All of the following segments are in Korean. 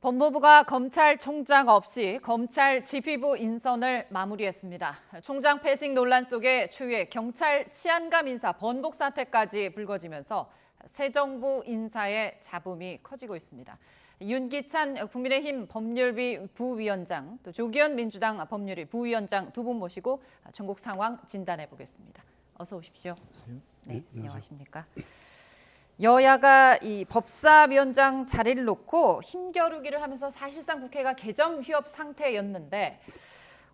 법무부가 검찰총장 없이 검찰 지휘부 인선을 마무리했습니다. 총장 패싱 논란 속에 초유의 경찰 치안감 인사 번복 사태까지 불거지면서 새 정부 인사의 잡음이 커지고 있습니다. 윤기찬 국민의힘 법률위 부위원장, 또 조기현 민주당 법률위 부위원장 두 분 모시고 전국 상황 진단해 보겠습니다. 어서 오십시오. 네, 안녕하십니까. 여야가 이 법사위원장 자리를 놓고 힘겨루기를 하면서 사실상 국회가 개점 휴업 상태였는데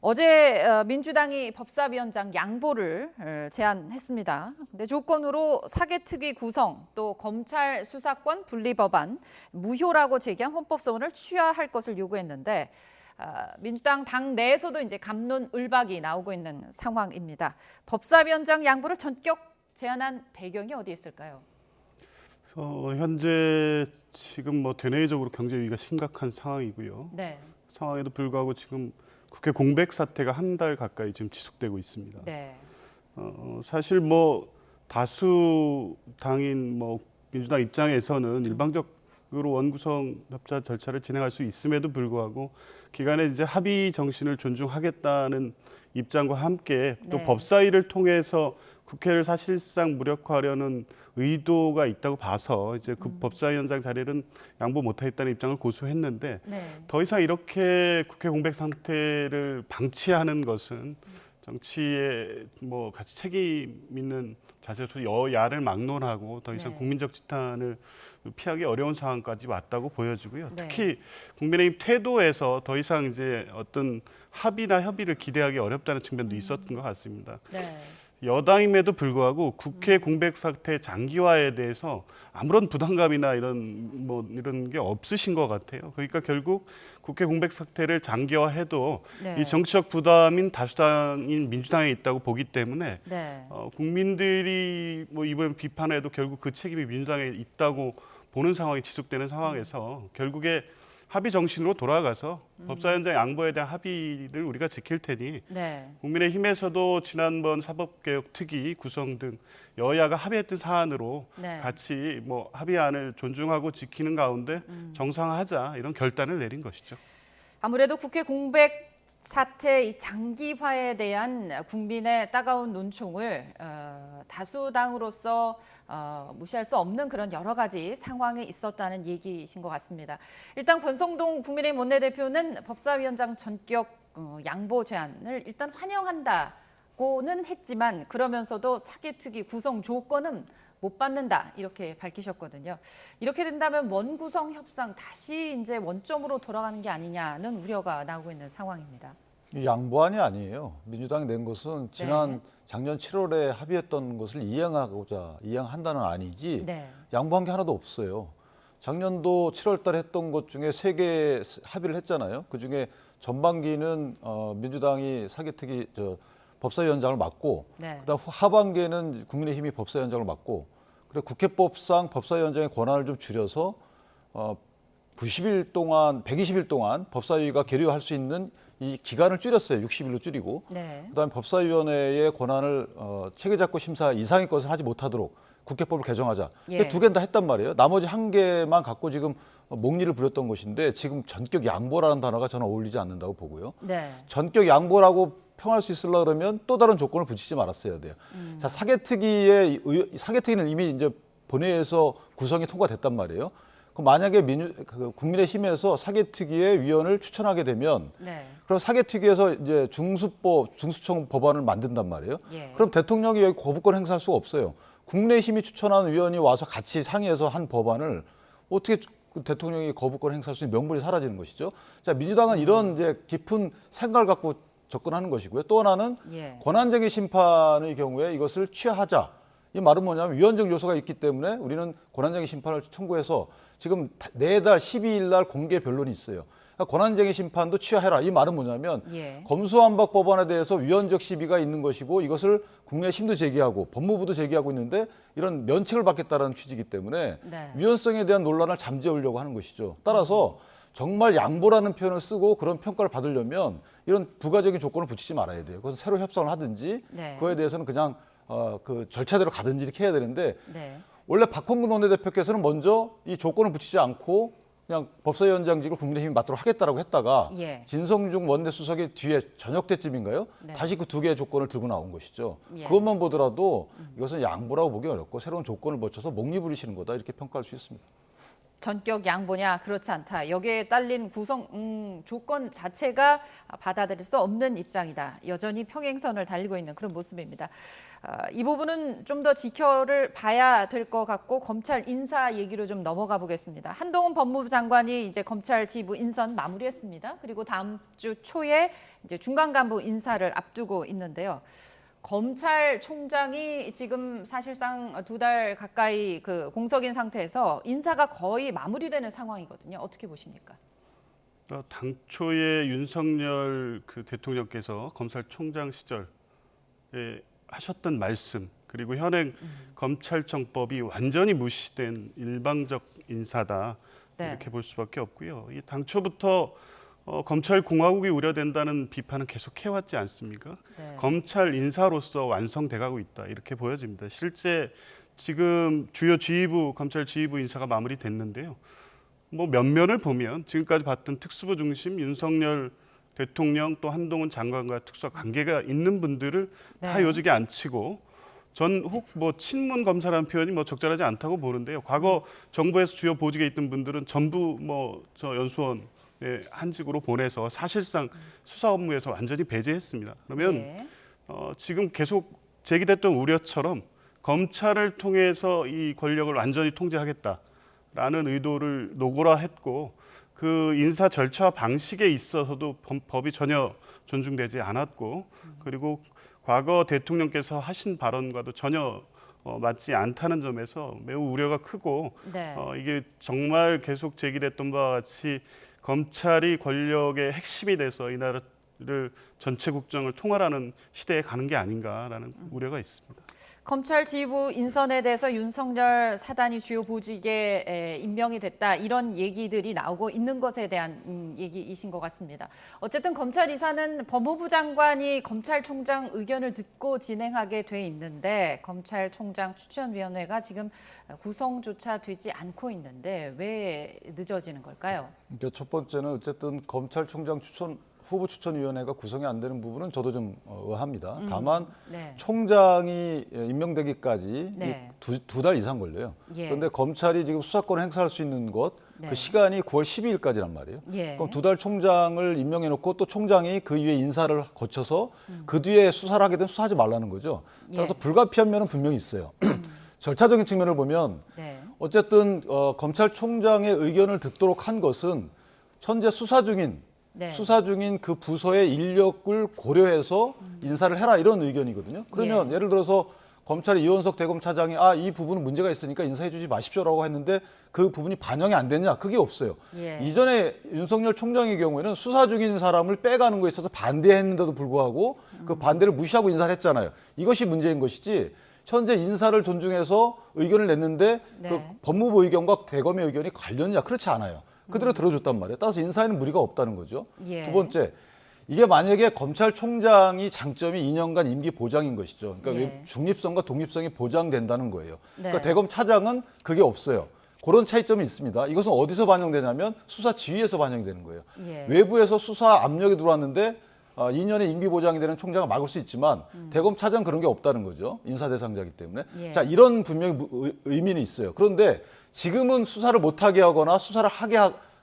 어제 민주당이 법사위원장 양보를 제안했습니다. 근데 조건으로 사개특위 구성, 또 검찰 수사권 분리 법안, 무효라고 제기한 헌법소원을 취하할 것을 요구했는데 민주당 당 내에서도 이제 갑론을박이 나오고 있는 상황입니다. 법사위원장 양보를 전격 제안한 배경이 어디 있을까요? 현재 지금 대내적으로 경제 위기가 심각한 상황이고요. 네. 상황에도 불구하고 지금 국회 공백 사태가 한 달 가까이 지금 지속되고 있습니다. 네. 사실 다수 당인 민주당 입장에서는 일방적으로 원구성 협자 절차를 진행할 수 있음에도 불구하고 기간에 이제 합의 정신을 존중하겠다는 입장과 함께 또 네. 법사위를 통해서 국회를 사실상 무력화하려는 의도가 있다고 봐서 이제 그 법사위원장 자리는 양보 못하겠다는 입장을 고수했는데 네. 더 이상 이렇게 국회 공백 상태를 방치하는 것은 정치에 같이 책임 있는 자세로 여야를 막론하고 더 이상 네. 국민적 지탄을 피하기 어려운 상황까지 왔다고 보여지고요. 네. 특히 국민의힘 태도에서 더 이상 이제 어떤 합의나 협의를 기대하기 어렵다는 측면도 있었던 것 같습니다. 네. 여당임에도 불구하고 국회 공백 사태 장기화에 대해서 아무런 부담감이나 이런 게 없으신 것 같아요. 그러니까 결국 국회 공백 사태를 장기화해도 네. 이 정치적 부담인 다수당인 민주당에 있다고 보기 때문에 네. 국민들이 이번 비판에도 결국 그 책임이 민주당에 있다고 보는 상황이 지속되는 상황에서 결국에 합의 정신으로 돌아가서 법사위원장 양보에 대한 합의를 우리가 지킬 테니 네. 국민의힘에서도 지난번 사법개혁특위 구성 등 여야가 합의했던 사안으로 네. 같이 합의안을 존중하고 지키는 가운데 정상화하자 이런 결단을 내린 것이죠. 아무래도 국회 공백 사태 이 장기화에 대한 국민의 따가운 논총을 다수당으로서 무시할 수 없는 그런 여러 가지 상황에 있었다는 얘기이신 것 같습니다. 일단 권성동 국민의힘 원내대표는 법사위원장 전격 양보 제안을 일단 환영한다고는 했지만 그러면서도 사개특위 구성 조건은 못 받는다 이렇게 밝히셨거든요. 이렇게 된다면 원구성 협상 다시 이제 원점으로 돌아가는 게 아니냐는 우려가 나오고 있는 상황입니다. 양보안이 아니에요. 민주당이 낸 것은 작년 7월에 합의했던 것을 이행한다는 안이지 네. 양보한 게 하나도 없어요. 작년도 7월 달에 했던 것 중에 3개 합의를 했잖아요. 그중에 전반기는 민주당이 사개특위 법사위원장을 맡고 네. 그다음 하반기에는 국민의힘이 법사위원장을 맡고 그리고 국회법상 법사위원장의 권한을 좀 줄여서 90일 동안 120일 동안 법사위가 계류할 수 있는 이 기간을 줄였어요. 60일로 줄이고 네. 그다음에 법사위원회의 권한을 체계작구 심사 이상의 것을 하지 못하도록 국회법을 개정하자. 예. 두 개는 다 했단 말이에요. 나머지 한 개만 갖고 지금 목리를 부렸던 것인데 지금 전격 양보라는 단어가 저는 어울리지 않는다고 보고요. 네. 전격 양보라고 평할 수 있으려고 그러면 또 다른 조건을 붙이지 말았어야 돼요. 자, 사개특위는 이미 이제 본회의에서 구성이 통과됐단 말이에요. 그럼 만약에 국민의힘에서 사개특위의 위원을 추천하게 되면 네. 그럼 사개특위에서 이제 중수청 법안을 만든단 말이에요. 예. 그럼 대통령이 여기 거부권 행사할 수가 없어요. 국민의힘이 추천한 위원이 와서 같이 상의해서 한 법안을 어떻게 대통령이 거부권 행사할 수 있는 명분이 사라지는 것이죠. 자, 민주당은 이런 이제 깊은 생각을 갖고 접근하는 것이고요. 또 하나는 예. 권한쟁의 심판의 경우에 이것을 취하하자. 이 말은 뭐냐면 위헌적 요소가 있기 때문에 우리는 권한쟁의 심판을 청구해서 지금 내달 12일 날 공개 변론이 있어요. 그러니까 권한쟁의 심판도 취하해라. 이 말은 뭐냐면 예. 검수완박 법안에 대해서 위헌적 시비가 있는 것이고 이것을 국민의힘도 제기하고 법무부도 제기하고 있는데 이런 면책을 받겠다는 취지이기 때문에 네. 위헌성에 대한 논란을 잠재우려고 하는 것이죠. 따라서 정말 양보라는 표현을 쓰고 그런 평가를 받으려면 이런 부가적인 조건을 붙이지 말아야 돼요. 그래서 새로 협상을 하든지 네. 그거에 대해서는 그냥 그 절차대로 가든지 이렇게 해야 되는데 네. 원래 박홍근 원내대표께서는 먼저 이 조건을 붙이지 않고 그냥 법사위원장직을 국민의힘이 맡도록 하겠다라고 했다가 예. 진성중 원내수석이 뒤에 저녁 때쯤인가요? 네. 다시 그 두 개의 조건을 들고 나온 것이죠. 예. 그것만 보더라도 이것은 양보라고 보기 어렵고 새로운 조건을 거쳐서 목리 부리시는 거다 이렇게 평가할 수 있습니다. 전격 양보냐 그렇지 않다. 여기에 딸린 구성 조건 자체가 받아들일 수 없는 입장이다. 여전히 평행선을 달리고 있는 그런 모습입니다. 이 부분은 좀 더 지켜를 봐야 될 것 같고 검찰 인사 얘기로 좀 넘어가 보겠습니다. 한동훈 법무부 장관이 이제 검찰 지휘부 인선 마무리했습니다. 그리고 다음 주 초에 이제 중간 간부 인사를 앞두고 있는데요. 검찰총장이 지금 사실상 2달 가까이 그 공석인 상태에서 인사가 거의 마무리되는 상황이거든요. 어떻게 보십니까? 당초에 윤석열 그 대통령께서 검찰총장 시절에 하셨던 말씀 그리고 현행 검찰청법이 완전히 무시된 일방적 인사다 네. 이렇게 볼 수밖에 없고요. 이 당초부터 검찰 공화국이 우려된다는 비판은 계속 해왔지 않습니까? 네. 검찰 인사로서 완성돼가고 있다 이렇게 보여집니다. 실제 지금 주요 지휘부 검찰 지휘부 인사가 마무리됐는데요. 뭐 면면을 보면 지금까지 봤던 특수부 중심 윤석열 대통령 또 한동훈 장관과 특수와 관계가 있는 분들을 다 네. 요직에 앉히고 전후 뭐 친문 검사라는 표현이 뭐 적절하지 않다고 보는데요. 과거 정부에서 주요 보직에 있던 분들은 전부 뭐 저 연수원 한직으로 보내서 사실상 수사 업무에서 완전히 배제했습니다. 그러면 예. 지금 계속 제기됐던 우려처럼 검찰을 통해서 이 권력을 완전히 통제하겠다라는 의도를 노골화했고 그 인사 절차 방식에 있어서도 법이 전혀 존중되지 않았고 그리고 과거 대통령께서 하신 발언과도 전혀 맞지 않다는 점에서 매우 우려가 크고 네. 이게 정말 계속 제기됐던 바와 같이 검찰이 권력의 핵심이 돼서 이 나라를 전체 국정을 통할하는 시대에 가는 게 아닌가라는 우려가 있습니다. 검찰 지휘부 인선에 대해서 윤석열 사단이 주요 보직에 임명이 됐다 이런 얘기들이 나오고 있는 것에 대한 얘기이신 것 같습니다. 어쨌든 검찰 이사는 법무부 장관이 검찰총장 의견을 듣고 진행하게 돼 있는데 검찰총장 추천위원회가 지금 구성조차 되지 않고 있는데 왜 늦어지는 걸까요? 그러니까 첫 번째는 어쨌든 검찰총장 후보 추천위원회가 구성이 안 되는 부분은 저도 좀 의아합니다. 다만 네. 총장이 임명되기까지 네. 두 달 이상 걸려요. 예. 그런데 검찰이 지금 수사권을 행사할 수 있는 것, 네. 그 시간이 9월 12일까지란 말이에요. 예. 그럼 2달 총장을 임명해놓고 또 총장이 그 이후에 인사를 거쳐서 그 뒤에 수사를 하게 되면 수사하지 말라는 거죠. 따라서 예. 불가피한 면은 분명히 있어요. 절차적인 측면을 보면 네. 어쨌든 검찰총장의 의견을 듣도록 한 것은 현재 수사 중인 그 부서의 인력을 고려해서 인사를 해라 이런 의견이거든요. 그러면 예. 예를 들어서 검찰의 이원석 대검차장이 이 부분은 문제가 있으니까 인사해 주지 마십시오라고 했는데 그 부분이 반영이 안 됐냐? 그게 없어요. 예. 이전에 윤석열 총장의 경우에는 수사 중인 사람을 빼가는 거에 있어서 반대했는데도 불구하고 그 반대를 무시하고 인사를 했잖아요. 이것이 문제인 것이지 현재 인사를 존중해서 의견을 냈는데 네. 그 법무부 의견과 대검의 의견이 관련이냐? 그렇지 않아요. 그대로 들어줬단 말이에요. 따라서 인사에는 무리가 없다는 거죠. 예. 두 번째, 이게 만약에 검찰총장이 장점이 2년간 임기 보장인 것이죠. 그러니까 예. 중립성과 독립성이 보장된다는 거예요. 네. 그러니까 대검차장은 그게 없어요. 그런 차이점이 있습니다. 이것은 어디서 반영되냐면 수사 지휘에서 반영이 되는 거예요. 예. 외부에서 수사 압력이 들어왔는데 2년의 임기 보장이 되는 총장을 막을 수 있지만 대검차장 그런 게 없다는 거죠. 인사 대상자이기 때문에. 예. 자, 이런 분명히 의미는 있어요. 그런데 지금은 수사를 못하게 하거나 수사를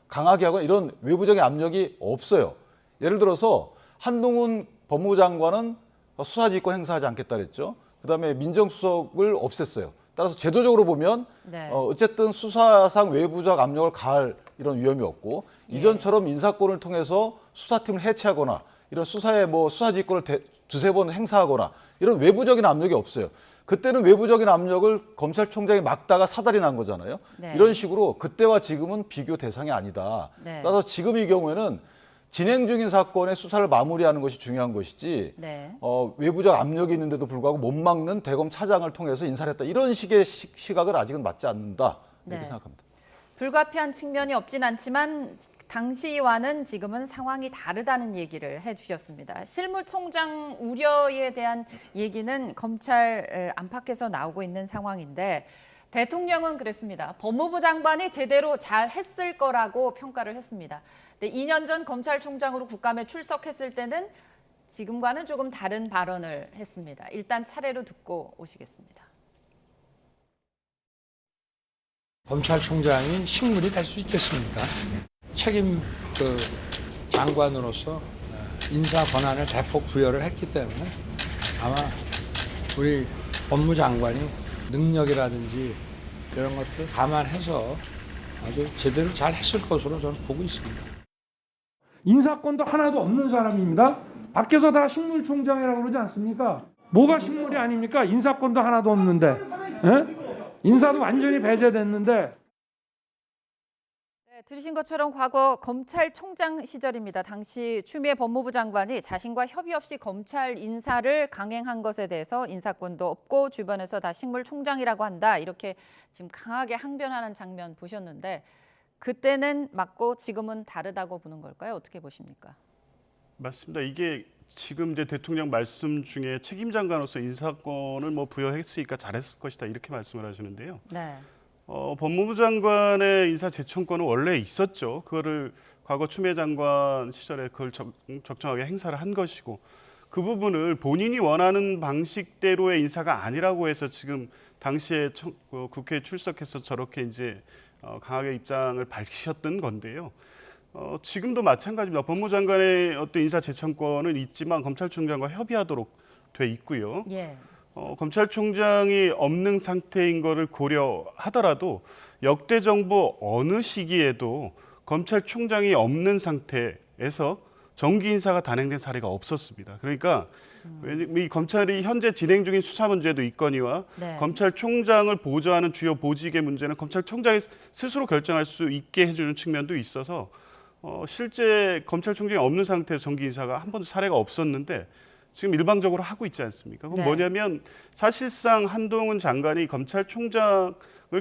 강하게 하거나 이런 외부적인 압력이 없어요. 예를 들어서 한동훈 법무부 장관은 수사지휘권 행사하지 않겠다 그랬죠. 그다음에 민정수석을 없앴어요. 따라서 제도적으로 보면 네. 어쨌든 수사상 외부적 압력을 가할 이런 위험이 없고 예. 이전처럼 인사권을 통해서 수사팀을 해체하거나 이런 수사에 뭐 수사지휘권을 두세 번 행사하거나 이런 외부적인 압력이 없어요. 그때는 외부적인 압력을 검찰총장이 막다가 사달이 난 거잖아요. 네. 이런 식으로 그때와 지금은 비교 대상이 아니다. 네. 따라서 지금의 경우에는 진행 중인 사건의 수사를 마무리하는 것이 중요한 것이지 네. 외부적 압력이 있는데도 불구하고 못 막는 대검 차장을 통해서 인사를 했다. 이런 식의 시각은 아직은 맞지 않는다. 이렇게 네. 생각합니다. 불가피한 측면이 없진 않지만 당시와는 지금은 상황이 다르다는 얘기를 해주셨습니다. 실무총장 우려에 대한 얘기는 검찰 안팎에서 나오고 있는 상황인데 대통령은 그랬습니다. 법무부 장관이 제대로 잘 했을 거라고 평가를 했습니다. 근데 2년 전 검찰총장으로 국감에 출석했을 때는 지금과는 조금 다른 발언을 했습니다. 일단 차례로 듣고 오시겠습니다. 검찰총장이 식물이 될 수 있겠습니까? 책임 장관으로서 인사 권한을 대폭 부여를 했기 때문에 아마 우리 법무장관이 능력이라든지 이런 것들을 감안해서 아주 제대로 잘 했을 것으로 저는 보고 있습니다. 인사권도 하나도 없는 사람입니다. 밖에서 다 식물총장이라고 그러지 않습니까? 뭐가 식물이 아닙니까? 인사권도 하나도 없는데. 에? 인사도 완전히 배제됐는데. 네, 들으신 것처럼 과거 검찰총장 시절입니다. 당시 추미애 법무부 장관이 자신과 협의 없이 검찰 인사를 강행한 것에 대해서 인사권도 없고 주변에서 다 식물총장이라고 한다. 이렇게 지금 강하게 항변하는 장면 보셨는데 그때는 맞고 지금은 다르다고 보는 걸까요? 어떻게 보십니까? 맞습니다. 이게 지금 이제 대통령 말씀 중에 책임 장관으로서 인사권을 뭐 부여했으니까 잘했을 것이다 이렇게 말씀을 하시는데요. 네. 법무부 장관의 인사 제청권은 원래 있었죠. 그거를 과거 추미애 장관 시절에 그걸 적정하게 행사를 한 것이고 그 부분을 본인이 원하는 방식대로의 인사가 아니라고 해서 지금 당시에 국회에 출석해서 저렇게 이제 강하게 입장을 밝히셨던 건데요. 지금도 마찬가지입니다. 법무부 장관의 어떤 인사 제청권은 있지만 검찰총장과 협의하도록 돼 있고요. 예. 검찰총장이 없는 상태인 것을 고려하더라도 역대 정부 어느 시기에도 검찰총장이 없는 상태에서 정기 인사가 단행된 사례가 없었습니다. 그러니까 이 검찰이 현재 진행 중인 수사 문제도 있거니와 네. 검찰총장을 보좌하는 주요 보직의 문제는 검찰총장이 스스로 결정할 수 있게 해주는 측면도 있어서 실제 검찰총장이 없는 상태에서 정기 인사가 한 번도 사례가 없었는데 지금 일방적으로 하고 있지 않습니까? 그건 네. 뭐냐면 사실상 한동훈 장관이 검찰총장을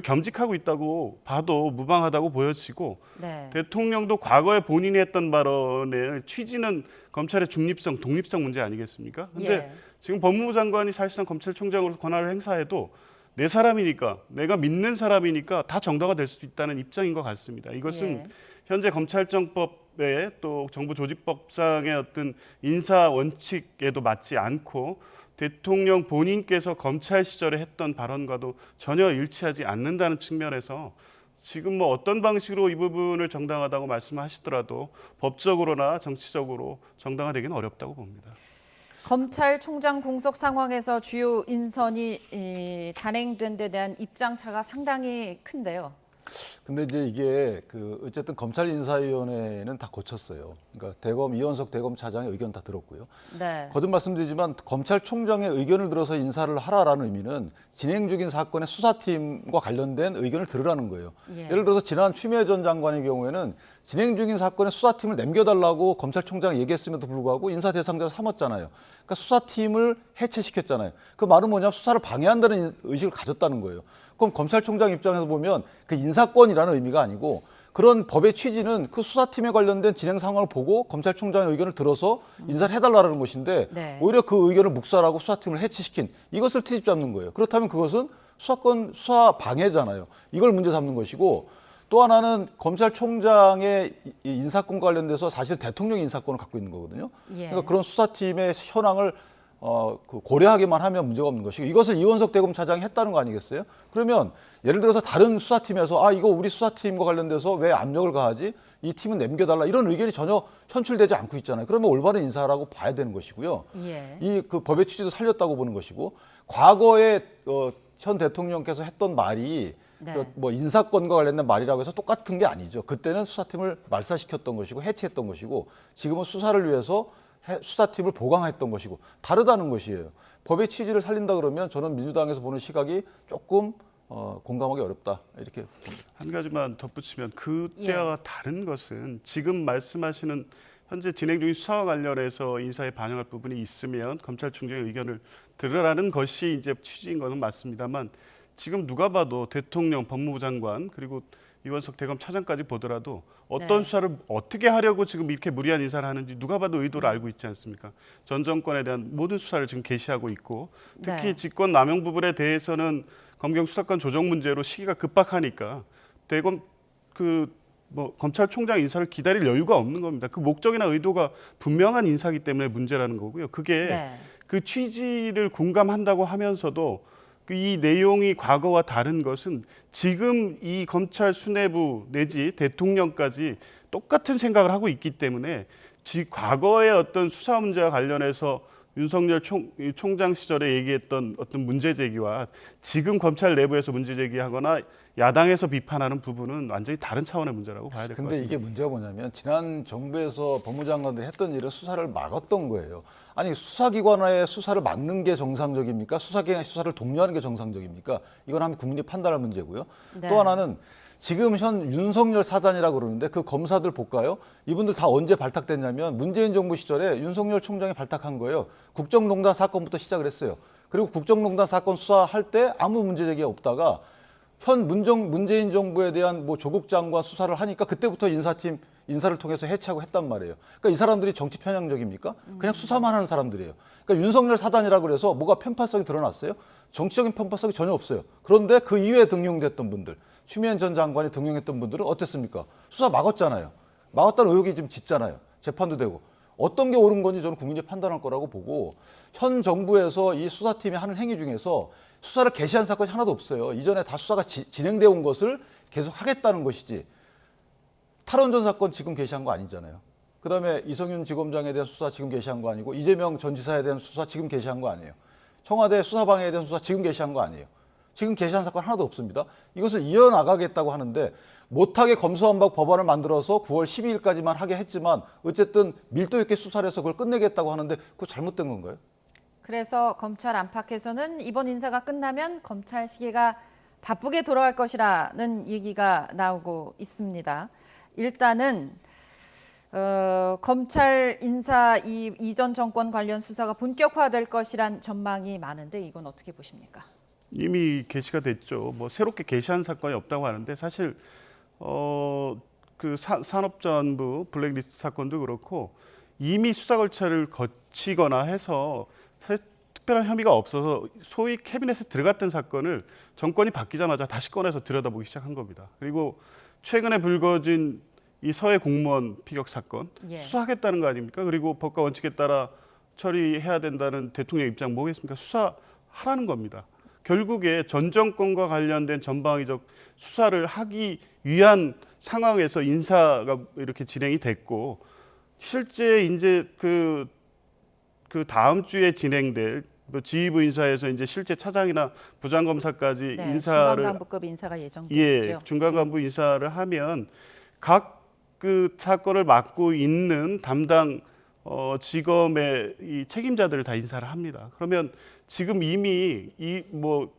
겸직하고 있다고 봐도 무방하다고 보여지고 네. 대통령도 과거에 본인이 했던 발언의 취지는 검찰의 중립성, 독립성 문제 아니겠습니까? 근데 예. 지금 법무부 장관이 사실상 검찰총장으로서 권한을 행사해도 내 사람이니까, 내가 믿는 사람이니까 다 정당화될 수 있다는 입장인 것 같습니다. 이것은 예. 현재 검찰청법에 또 정부 조직법상의 어떤 인사 원칙에도 맞지 않고 대통령 본인께서 검찰 시절에 했던 발언과도 전혀 일치하지 않는다는 측면에서 지금 뭐 어떤 방식으로 이 부분을 정당하다고 말씀하시더라도 법적으로나 정치적으로 정당화되기는 어렵다고 봅니다. 검찰총장 공석 상황에서 주요 인선이 단행된 데 대한 입장차가 상당히 큰데요. 근데 이제 이게 어쨌든 검찰인사위원회는 다 고쳤어요. 그러니까 이원석 대검 차장의 의견 다 들었고요. 네. 거듭 말씀드리지만 검찰총장의 의견을 들어서 인사를 하라라는 의미는 진행 중인 사건의 수사팀과 관련된 의견을 들으라는 거예요. 예. 예를 들어서 지난 추미애 전 장관의 경우에는 진행 중인 사건의 수사팀을 남겨달라고 검찰총장이 얘기했음에도 불구하고 인사 대상자를 삼았잖아요. 그러니까 수사팀을 해체시켰잖아요. 그 말은 뭐냐면 수사를 방해한다는 의식을 가졌다는 거예요. 그럼 검찰총장 입장에서 보면 그 인사권이라는 의미가 아니고 그런 법의 취지는 그 수사팀에 관련된 진행 상황을 보고 검찰총장의 의견을 들어서 인사를 해달라는 것인데 네. 오히려 그 의견을 묵살하고 수사팀을 해체시킨 이것을 트집 잡는 거예요. 그렇다면 그것은 수사 방해잖아요. 이걸 문제 삼는 것이고 또 하나는 검찰총장의 인사권과 관련돼서 사실 대통령 인사권을 갖고 있는 거거든요. 예. 그러니까 그런 수사팀의 현황을 고려하기만 하면 문제가 없는 것이고 이것을 이원석 대검 차장이 했다는 거 아니겠어요? 그러면 예를 들어서 다른 수사팀에서 이거 우리 수사팀과 관련돼서 왜 압력을 가하지? 이 팀은 남겨달라 이런 의견이 전혀 현출되지 않고 있잖아요. 그러면 올바른 인사라고 봐야 되는 것이고요. 예. 이 법의 취지도 살렸다고 보는 것이고 과거에 현 대통령께서 했던 말이 네. 뭐 인사권과 관련된 말이라고 해서 똑같은 게 아니죠. 그때는 수사팀을 말살시켰던 것이고 해체했던 것이고 지금은 수사를 위해서 수사팀을 보강했던 것이고 다르다는 것이에요. 법의 취지를 살린다 그러면 저는 민주당에서 보는 시각이 조금 공감하기 어렵다 이렇게 봅니다. 한 가지만 덧붙이면 그때와 다른 것은 지금 말씀하시는 현재 진행 중인 수사와 관련해서 인사에 반영할 부분이 있으면 검찰총장의 의견을 들으라는 것이 이제 취지인 것은 맞습니다만 지금 누가 봐도 대통령, 법무부 장관 그리고 이원석 대검 차장까지 보더라도 어떤 네. 수사를 어떻게 하려고 지금 이렇게 무리한 인사를 하는지 누가 봐도 의도를 알고 있지 않습니까? 전 정권에 대한 모든 수사를 지금 개시하고 있고 특히 네. 직권 남용 부분에 대해서는 검경 수사권 조정 문제로 시기가 급박하니까 대검 검찰총장 인사를 기다릴 여유가 없는 겁니다. 그 목적이나 의도가 분명한 인사기 때문에 문제라는 거고요. 그게 네. 그 취지를 공감한다고 하면서도 이 내용이 과거와 다른 것은 지금 이 검찰 수뇌부 내지 대통령까지 똑같은 생각을 하고 있기 때문에 과거의 어떤 수사 문제와 관련해서 윤석열 총장 시절에 얘기했던 어떤 문제 제기와 지금 검찰 내부에서 문제 제기하거나 야당에서 비판하는 부분은 완전히 다른 차원의 문제라고 봐야 될 것 근데 같습니다. 이게 문제가 뭐냐면 지난 정부에서 법무장관들이 했던 일은 수사를 막았던 거예요. 아니 수사기관의 수사를 막는 게 정상적입니까? 수사기관의 수사를 독려하는 게 정상적입니까? 이건 한번 국민이 판단할 문제고요. 네. 또 하나는 지금 현 윤석열 사단이라고 그러는데 그 검사들 볼까요? 이분들 다 언제 발탁됐냐면 문재인 정부 시절에 윤석열 총장이 발탁한 거예요. 국정농단 사건부터 시작을 했어요. 그리고 국정농단 사건 수사할 때 아무 문제 제기가 없다가 현 문재인 정부에 대한 조국 장관 수사를 하니까 그때부터 인사를 통해서 해체하고 했단 말이에요. 그러니까 이 사람들이 정치 편향적입니까? 그냥 수사만 하는 사람들이에요. 그러니까 윤석열 사단이라고 그래서 뭐가 편파성이 드러났어요? 정치적인 편파성이 전혀 없어요. 그런데 그 이후에 등용됐던 분들, 추미애 전 장관이 등용했던 분들은 어땠습니까? 수사 막았잖아요. 막았다는 의혹이 좀 짙잖아요. 재판도 되고. 어떤 게 옳은 건지 저는 국민이 판단할 거라고 보고 현 정부에서 이 수사팀이 하는 행위 중에서 수사를 개시한 사건이 하나도 없어요. 이전에 다 수사가 진행되어 온 것을 계속 하겠다는 것이지 탈원전 사건 지금 개시한 거 아니잖아요. 그다음에 이성윤 지검장에 대한 수사 지금 개시한 거 아니고 이재명 전 지사에 대한 수사 지금 개시한 거 아니에요. 청와대 수사방해에 대한 수사 지금 개시한 거 아니에요. 지금 개시한 사건 하나도 없습니다. 이것을 이어나가겠다고 하는데 못하게 검수완박 법안을 만들어서 9월 12일까지만 하게 했지만 어쨌든 밀도 있게 수사를 해서 그걸 끝내겠다고 하는데 그거 잘못된 건가요? 그래서 검찰 안팎에서는 이번 인사가 끝나면 검찰 시기가 바쁘게 돌아갈 것이라는 얘기가 나오고 있습니다. 일단은 검찰 인사 이전 정권 관련 수사가 본격화될 것이란 전망이 많은데 이건 어떻게 보십니까? 이미 개시가 됐죠. 새롭게 개시한 사건이 없다고 하는데 사실 산업전부 블랙리스트 사건도 그렇고 이미 수사 절차를 거치거나 해서 사실 특별한 혐의가 없어서 소위 캐비넷에 들어갔던 사건을 정권이 바뀌자마자 다시 꺼내서 들여다보기 시작한 겁니다. 그리고 최근에 불거진 이 서해 공무원 피격 사건 예. 수사하겠다는 거 아닙니까? 그리고 법과 원칙에 따라 처리해야 된다는 대통령 입장 뭐겠습니까? 수사하라는 겁니다. 결국에 전 정권과 관련된 전방위적 수사를 하기 위한 상황에서 인사가 이렇게 진행이 됐고 실제 이제 그 다음 주에 진행될 지휘부 인사에서 이제 실제 차장이나 부장검사까지 네, 인사를 중간간부급 인사가 예정돼 있죠. 중간간부 인사를 하면 각 그 사건을 맡고 있는 담당 지검의 이 책임자들을 다 인사를 합니다. 그러면 지금 이미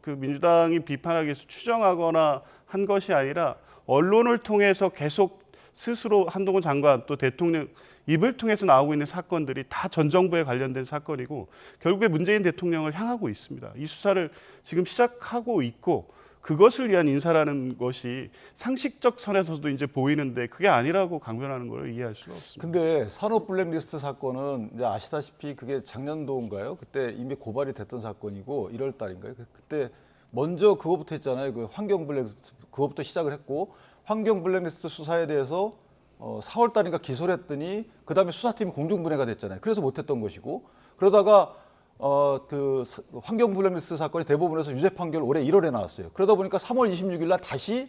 민주당이 비판하기 위해서 추정하거나 한 것이 아니라 언론을 통해서 계속 스스로 한동훈 장관 또 대통령 입을 통해서 나오고 있는 사건들이 다 전 정부에 관련된 사건이고 결국에 문재인 대통령을 향하고 있습니다. 이 수사를 지금 시작하고 있고 그것을 위한 인사라는 것이 상식적 선에서도 이제 보이는데 그게 아니라고 강변하는 걸 이해할 수가 없습니다. 근데 산업 블랙리스트 사건은 이제 아시다시피 그게 작년도인가요? 그때 이미 고발이 됐던 사건이고 1월 달인가요? 그때 먼저 그거부터 했잖아요. 그 환경 블랙리스트 그거부터 시작을 했고 환경 블랙리스트 수사에 대해서 4월 달인가 기소를 했더니 그다음에 수사팀이 공중분해가 됐잖아요. 그래서 못했던 것이고 그러다가 그 환경 블랙리스트 사건이 대법원에서 유죄 판결 올해 1월에 나왔어요. 그러다 보니까 3월 26일 날 다시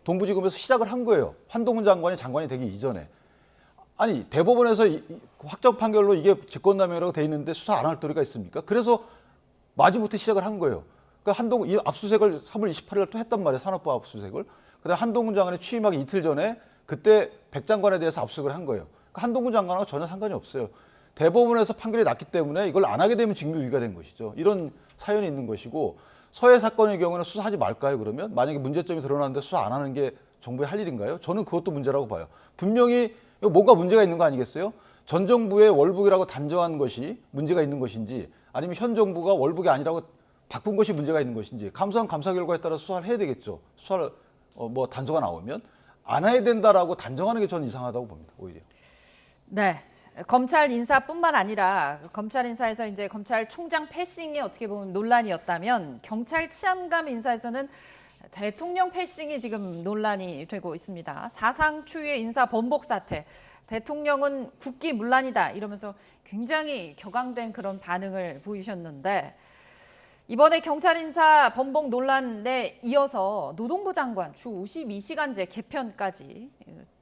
동부지검에서 시작을 한 거예요. 한동훈 장관이 되기 이전에. 아니 대법원에서 확정 판결로 이게 직권남용이라고 돼 있는데 수사 안 할 도리가 있습니까? 그래서 마지못해 시작을 한 거예요. 그러니까 한동훈 이 압수수색을 3월 28일 날 또 했단 말이에요. 산업부 압수수색을. 그다음에 한동훈 장관이 취임하기 이틀 전에 그때 백 장관에 대해서 압수수색을 한 거예요. 그러니까 한동훈 장관하고 전혀 상관이 없어요. 대법원에서 판결이 났기 때문에 이걸 안 하게 되면 징계유기가 된 것이죠. 이런 사연이 있는 것이고 서해 사건의 경우는 수사하지 말까요? 그러면 만약에 문제점이 드러나는데 수사 안 하는 게 정부의 할 일인가요? 저는 그것도 문제라고 봐요. 분명히 뭔가 문제가 있는 거 아니겠어요? 전 정부의 월북이라고 단정한 것이 문제가 있는 것인지 아니면 현 정부가 월북이 아니라고 바꾼 것이 문제가 있는 것인지 감사원 감사 결과에 따라 수사를 해야 되겠죠. 수사를 단서가 나오면 안 해야 된다라고 단정하는 게 저는 이상하다고 봅니다. 오히려. 네. 검찰 인사뿐만 아니라 검찰 인사에서 이제 검찰총장 패싱이 어떻게 보면 논란이었다면 경찰 치안감 인사에서는 대통령 패싱이 지금 논란이 되고 있습니다. 사상 초유의 인사 번복 사태. 대통령은 국기문란이다 이러면서 굉장히 격앙된 그런 반응을 보이셨는데 이번에 경찰 인사 번복 논란에 이어서 노동부 장관 주 52시간제 개편까지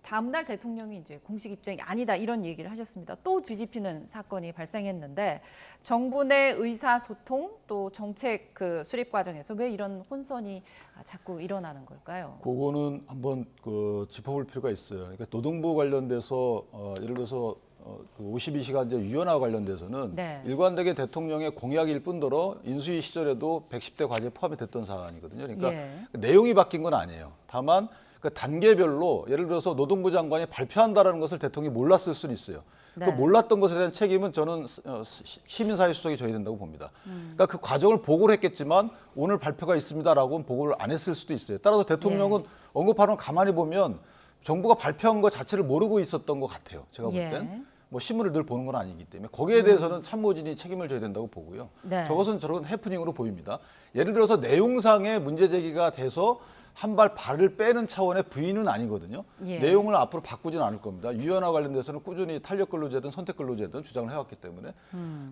다음날 대통령이 이제 공식 입장이 아니다 이런 얘기를 하셨습니다. 또 뒤집히는 사건이 발생했는데 정부 내 의사소통 또 정책 그 수립 과정에서 왜 이런 혼선이 자꾸 일어나는 걸까요? 그거는 한번 짚어볼 필요가 있어요. 그러니까 노동부 관련돼서 예를 들어서 그 52시간제 유연화 관련돼서는 네. 일관되게 대통령의 공약일 뿐더러 인수위 시절에도 110대 과제에 포함이 됐던 사안이거든요. 그러니까 예. 내용이 바뀐 건 아니에요. 다만 그 단계별로 예를 들어서 노동부 장관이 발표한다라는 것을 대통령이 몰랐을 수는 있어요. 네. 그 몰랐던 것에 대한 책임은 저는 시민사회 수석이 져야 된다고 봅니다. 그러니까 그 과정을 보고를 했겠지만 오늘 발표가 있습니다라고 보고를 안 했을 수도 있어요. 따라서 대통령은 언급하는 거 가만히 보면 정부가 발표한 것 자체를 모르고 있었던 것 같아요. 제가 볼 땐. 뭐 신문을 늘 보는 건 아니기 때문에 거기에 대해서는 참모진이 책임을 져야 된다고 보고요. 네. 저것은 저런 해프닝으로 보입니다. 예를 들어서 내용상의 문제 제기가 돼서 한 발을 빼는 차원의 부인은 아니거든요. 예. 내용을 앞으로 바꾸지는 않을 겁니다. 유연화 관련돼서는 꾸준히 탄력근로제든 선택근로제든 주장을 해왔기 때문에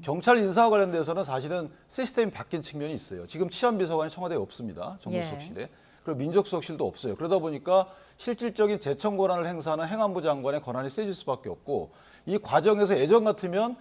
경찰 인사와 관련돼서는 사실은 시스템이 바뀐 측면이 있어요. 지금 치안비서관이 청와대에 없습니다. 정무수석실에. 그리고 민정수석실도 없어요. 그러다 보니까 실질적인 재청 권한을 행사하는 행안부 장관의 권한이 세질 수밖에 없고 이 과정에서 예전 같으면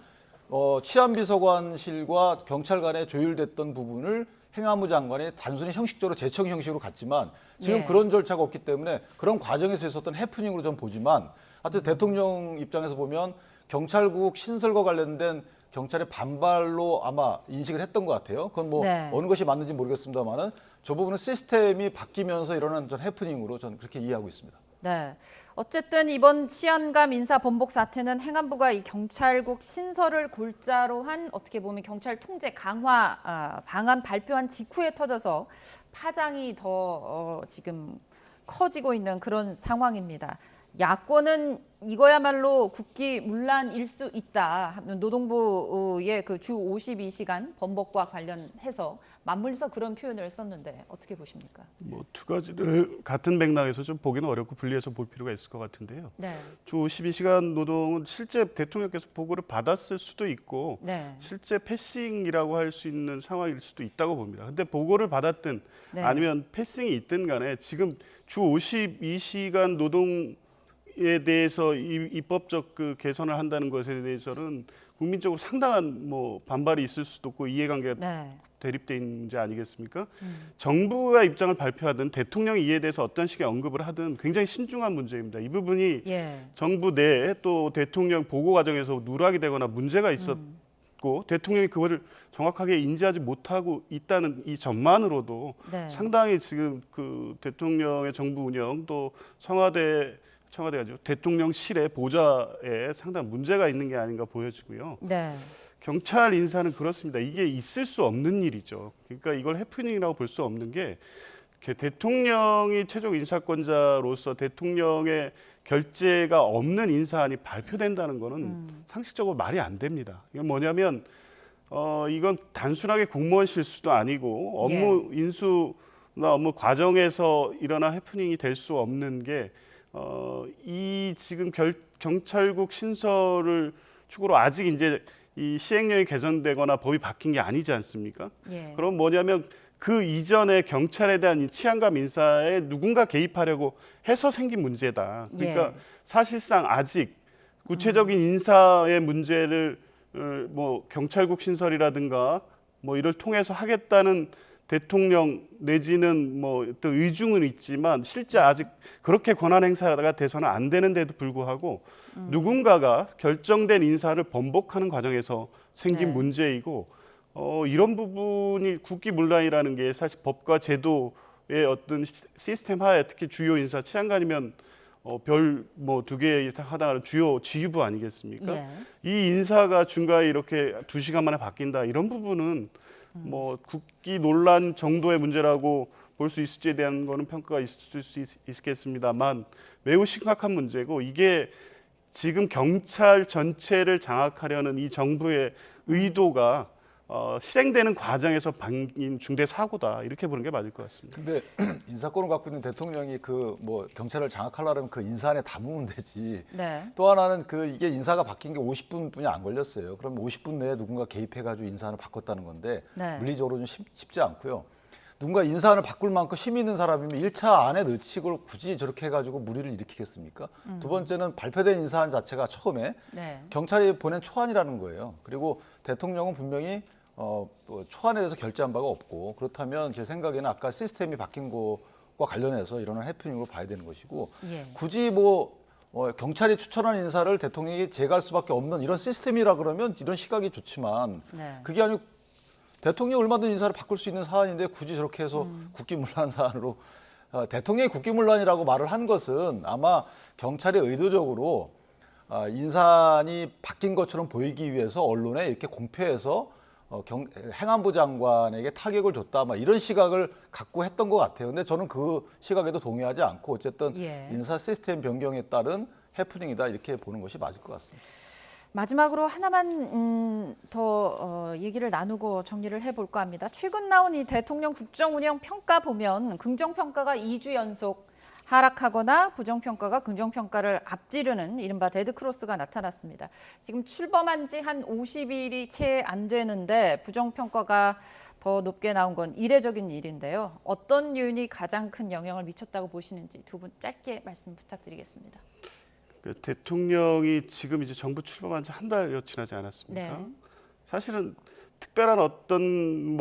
치안비서관실과 경찰 간에 조율됐던 부분을 행안부 장관이 단순히 형식적으로 재청 형식으로 갔지만 지금 예. 그런 절차가 없기 때문에 그런 과정에서 있었던 해프닝으로 좀 보지만 하여튼 대통령 입장에서 보면 경찰국 신설과 관련된 경찰의 반발로 아마 인식을 했던 것 같아요. 그건 뭐 네. 어느 것이 맞는지 모르겠습니다만은 저 부분은 시스템이 바뀌면서 일어난 전 해프닝으로 저는 그렇게 이해하고 있습니다. 네. 어쨌든 이번 치안감 인사 번복 사태는 행안부가 이 경찰국 신설을 골자로 한 어떻게 보면 경찰 통제 강화 방안 발표한 직후에 터져서 파장이 더 지금 커지고 있는 그런 상황입니다. 야권은 이거야말로 국기문란일 수 있다 하면 노동부의 그 주 52시간 번복과 관련해서 맞물려서 그런 표현을 썼는데 어떻게 보십니까? 뭐 두 가지를 같은 맥락에서 좀 보기는 어렵고 분리해서 볼 필요가 있을 것 같은데요. 네. 주 52시간 노동은 실제 대통령께서 보고를 받았을 수도 있고 네. 실제 패싱이라고 할 수 있는 상황일 수도 있다고 봅니다. 근데 보고를 받았든 네. 아니면 패싱이 있든 간에 지금 주 52시간 노동에 대해서 입법적 그 개선을 한다는 것에 대해서는 국민적으로 상당한 뭐 반발이 있을 수도 있고 이해관계가 네. 대립돼 있는 문제 아니겠습니까? 정부가 입장을 발표하든 대통령이 이에 대해서 어떤 식의 언급을 하든 굉장히 신중한 문제입니다. 이 부분이 예. 정부 내에 또 대통령 보고 과정에서 누락이 되거나 문제가 있었고 대통령이 그거를 정확하게 인지하지 못하고 있다는 이 점만으로도 네. 상당히 지금 그 대통령의 정부 운영 또 청와대가 아니죠. 대통령실의 보좌에 상당한 문제가 있는 게 아닌가 보여지고요. 네. 경찰 인사는 그렇습니다. 이게 있을 수 없는 일이죠. 그러니까 이걸 해프닝이라고 볼 수 없는 게 대통령이 최종 인사권자로서 대통령의 결재가 없는 인사안이 발표된다는 거는 상식적으로 말이 안 됩니다. 이건 뭐냐면 이건 단순하게 공무원 실수도 아니고 업무 인수나 업무 과정에서 일어난 해프닝이 될 수 없는 게 이 지금 경찰국 신설을 축으로 아직 이제 이 시행령이 개정되거나 법이 바뀐 게 아니지 않습니까? 예. 그럼 뭐냐면 그 이전에 경찰에 대한 이 치안감 인사에 누군가 개입하려고 해서 생긴 문제다. 그러니까 예. 사실상 아직 구체적인 인사의 문제를 뭐 경찰국 신설이라든가 뭐 이를 통해서 하겠다는 대통령 내지는 뭐 어떤 의중은 있지만 실제 아직 그렇게 권한 행사가 돼서는 안 되는데도 불구하고 누군가가 결정된 인사를 번복하는 과정에서 생긴 네. 문제이고 이런 부분이 국기문란이라는 게 사실 법과 제도의 어떤 시스템 하에 특히 주요 인사 치안관이면 별 뭐 두 개 하다가 주요 지휘부 아니겠습니까? 예. 이 인사가 중간에 이렇게 2시간 만에 바뀐다 이런 부분은 뭐 국기 논란 정도의 문제라고 볼 수 있을지에 대한 거는 평가가 있을 수 있겠습니다만 매우 심각한 문제고 이게 지금 경찰 전체를 장악하려는 이 정부의 의도가 실행되는 과정에서 방인 중대 사고다 이렇게 보는 게 맞을 것 같습니다. 근데 인사권을 갖고 있는 대통령이 그 뭐 경찰을 장악하려면 그 인사 안에 담으면 되지. 네. 또 하나는 그 이게 인사가 바뀐 게 50분뿐이 안 걸렸어요. 그럼 50분 내에 누군가 개입해가지고 인사안을 바꿨다는 건데 네. 물리적으로 좀 쉽지 않고요. 누군가 인사안을 바꿀 만큼 힘 있는 사람이면 1차 안에 넣지 그걸 굳이 저렇게 해가지고 무리를 일으키겠습니까? 두 번째는 발표된 인사안 자체가 처음에 네. 경찰이 보낸 초안이라는 거예요. 그리고 대통령은 분명히 뭐 초안에 대해서 결재한 바가 없고 그렇다면 제 생각에는 아까 시스템이 바뀐 거와 관련해서 일어난 해프닝으로 봐야 되는 것이고 예. 굳이 경찰이 추천한 인사를 대통령이 제거할 수밖에 없는 이런 시스템이라 그러면 이런 시각이 좋지만 네. 그게 아니고 대통령이 얼마든지 인사를 바꿀 수 있는 사안인데 굳이 저렇게 해서 국기문란 사안으로 대통령이 국기문란이라고 말을 한 것은 아마 경찰이 의도적으로 인사안이 바뀐 것처럼 보이기 위해서 언론에 이렇게 공표해서 행안부 장관에게 타격을 줬다, 막 이런 시각을 갖고 했던 것 같아요. 근데 저는 그 시각에도 동의하지 않고 어쨌든 예. 인사 시스템 변경에 따른 해프닝이다 이렇게 보는 것이 맞을 것 같습니다. 마지막으로 하나만 더 얘기를 나누고 정리를 해볼까 합니다. 최근 나온 이 대통령 국정운영 평가 보면 긍정평가가 2주 연속 하락하거나 부정평가가 긍정평가를 앞지르는 이른바 데드크로스가 나타났습니다. 지금 출범한 지 한 50일이 채 안 되는데 부정평가가 더 높게 나온 건 이례적인 일인데요. 어떤 요인이 가장 큰 영향을 미쳤다고 보시는지 두 분 짧게 말씀 부탁드리겠습니다. 대통령이 지금 이제 정부 출범한 지 한 달여 지나지 않았습니까? 네. 사실은 특별한 어떤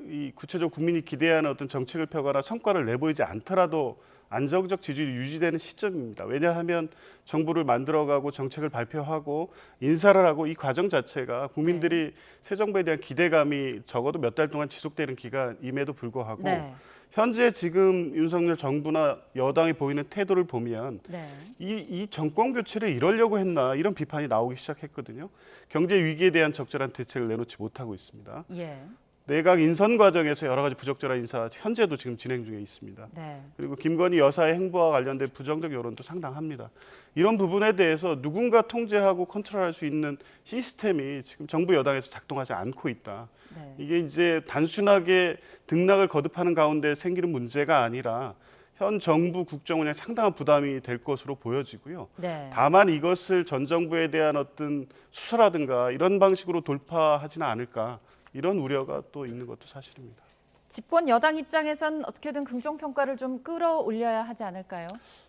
이 구체적 국민이 기대하는 어떤 정책을 펴거나 성과를 내보이지 않더라도 안정적 지지율이 유지되는 시점입니다. 왜냐하면 정부를 만들어가고 정책을 발표하고 인사를 하고 이 과정 자체가 국민들이 새 정부에 대한 기대감이 적어도 몇 달 동안 지속되는 기간임에도 불구하고 네. 현재 지금 윤석열 정부나 여당이 보이는 태도를 보면 네. 이 정권 교체를 이러려고 했나 이런 비판이 나오기 시작했거든요. 경제 위기에 대한 적절한 대책을 내놓지 못하고 있습니다. 예. 내각 인선 과정에서 여러 가지 부적절한 인사 현재도 지금 진행 중에 있습니다. 네. 그리고 김건희 여사의 행보와 관련된 부정적 여론도 상당합니다. 이런 부분에 대해서 누군가 통제하고 컨트롤할 수 있는 시스템이 지금 정부 여당에서 작동하지 않고 있다. 네. 이게 이제 단순하게 등락을 거듭하는 가운데 생기는 문제가 아니라 현 정부 국정운영에 상당한 부담이 될 것으로 보여지고요. 네. 다만 이것을 전 정부에 대한 어떤 수사라든가 이런 방식으로 돌파하지는 않을까 이런 우려가 또 있는 것도 사실입니다. 집권 여당 입장에선 어떻게든 긍정평가를 좀 끌어올려야 하지 않을까요?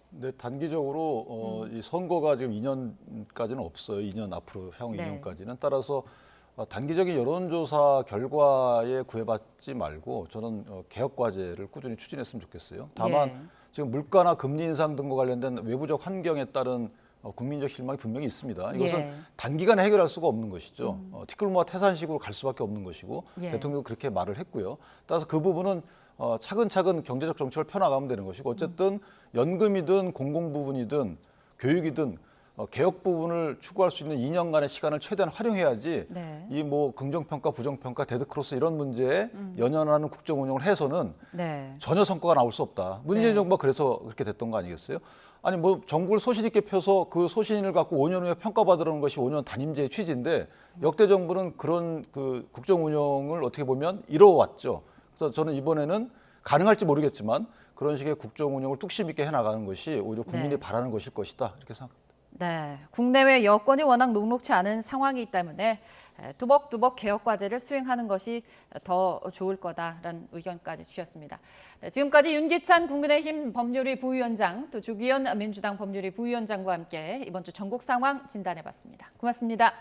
네, 단기적으로 이 선거가 지금 2년까지는 없어요. 2년 앞으로 향후 네. 2년까지는 따라서 단기적인 여론조사 결과에 구애받지 말고 저는 개혁 과제를 꾸준히 추진했으면 좋겠어요. 다만 예. 지금 물가나 금리 인상 등과 관련된 외부적 환경에 따른 국민적 실망이 분명히 있습니다. 이것은 예. 단기간에 해결할 수가 없는 것이죠. 티끌모아 태산식으로 갈 수밖에 없는 것이고 예. 대통령도 그렇게 말을 했고요. 따라서 그 부분은 차근차근 경제적 정책을 펴나가면 되는 것이고 어쨌든 연금이든 공공 부분이든 교육이든 개혁 부분을 추구할 수 있는 2년간의 시간을 최대한 활용해야지 네. 이 긍정평가, 부정평가, 데드크로스 이런 문제에 연연하는 국정 운영을 해서는 네. 전혀 성과가 나올 수 없다. 문재인 네. 정부가 그래서 그렇게 됐던 거 아니겠어요? 아니 정부를 소신 있게 펴서 그 소신을 갖고 5년 후에 평가받으라는 것이 5년 단임제의 취지인데 역대 정부는 그런 그 국정 운영을 어떻게 보면 이뤄왔죠. 그래서 저는 이번에는 가능할지 모르겠지만 그런 식의 국정 운영을 뚝심 있게 해나가는 것이 오히려 국민이 네. 바라는 것일 것이다 이렇게 생각합니다. 네, 국내외 여건이 워낙 녹록치 않은 상황이기 때문에 두벅두벅 개혁 과제를 수행하는 것이 더 좋을 거다라는 의견까지 주셨습니다. 네, 지금까지 윤기찬 국민의힘 법률위 부위원장 또 주기현 민주당 법률위 부위원장과 함께 이번 주 전국 상황 진단해봤습니다. 고맙습니다.